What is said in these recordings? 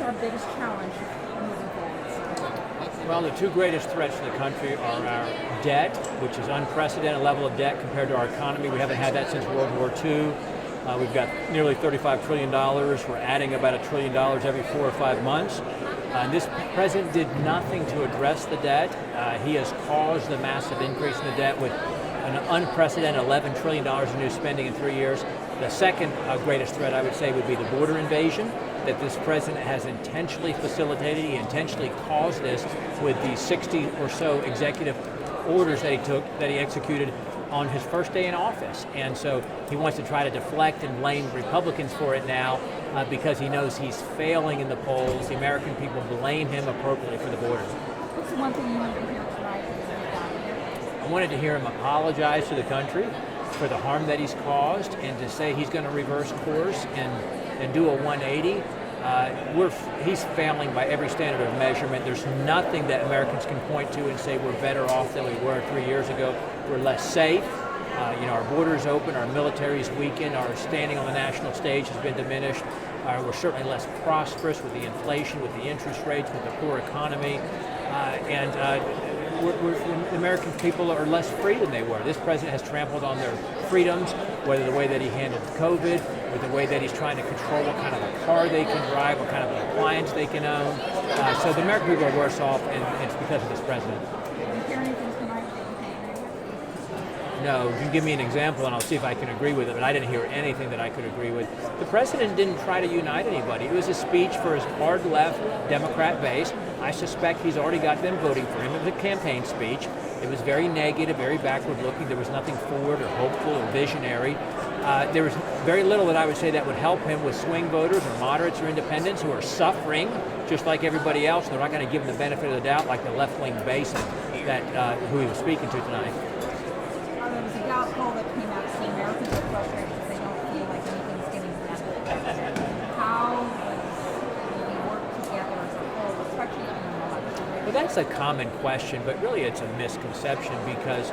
What's our biggest challenge moving forward? Well, the two greatest threats to the country are our debt, which is unprecedented level of debt compared to our economy. We haven't had that since World War II. We've got nearly $35 trillion. We're adding about $1 trillion every 4 or 5 months. This president did nothing to address the debt. He has caused the massive increase in the debt with an unprecedented $11 trillion in new spending in 3 years. The second greatest threat, I would say, would be the border invasion that this president has intentionally facilitated. He intentionally caused this with the 60 or so executive orders that he executed on his first day in office. And so he wants to try to deflect and blame Republicans for it now because he knows he's failing in the polls. The American people blame him appropriately for the border. What's the one thing you want to hear tonight? I wanted to hear him apologize to the country for the harm that he's caused and to say he's going to reverse course and do a 180. He's failing by every standard of measurement. There's nothing that Americans can point to and say we're better off than we were 3 years ago. We're less safe. Our borders open, our military is weakened, our standing on the national stage has been diminished. We're certainly less prosperous with the inflation, with the interest rates, with the poor economy, and the American people are less free than they were. This president has trampled on their freedoms, whether the way that he handled COVID, or the way that he's trying to control what kind of a car they can drive, what kind of an appliance they can own. So the American people are worse off, and it's because of this president. Did you hear anything tonight that you can't agree with? No, you can give me an example and I'll see if I can agree with it, but I didn't hear anything that I could agree with. The president didn't try to unite anybody. It was a speech for his hard left Democrat base. I suspect he's already got them voting for him. It was a campaign speech. It was very negative, very backward looking. There was nothing forward or hopeful or visionary. There was very little that I would say that would help him with swing voters or moderates or independents who are suffering just like everybody else. They're not going to give him the benefit of the doubt like the left-wing base who he was speaking to tonight. There was a Gallup poll that came out saying Americans are frustrated because they don't feel like anything's getting done. How do we work together as a whole, especially in an election? Well, that's a common question, but really it's a misconception because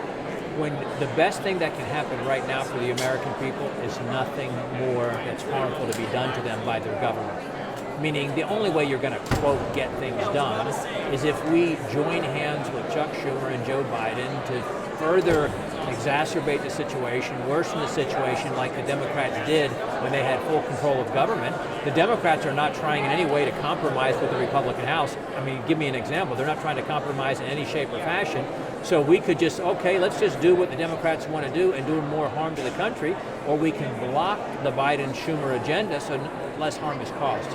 when the best thing that can happen right now for the American people is nothing more that's harmful to be done to them by their government. Meaning the only way you're going to, quote, get things done is if we join hands with Chuck Schumer and Joe Biden to further exacerbate the situation, worsen the situation like the Democrats did when they had full control of government. The Democrats are not trying in any way to compromise with the Republican House. I mean, give me an example. They're not trying to compromise in any shape or fashion. So we could just, okay, let's just do what the Democrats want to do and do more harm to the country, or we can block the Biden-Schumer agenda so less harm is caused.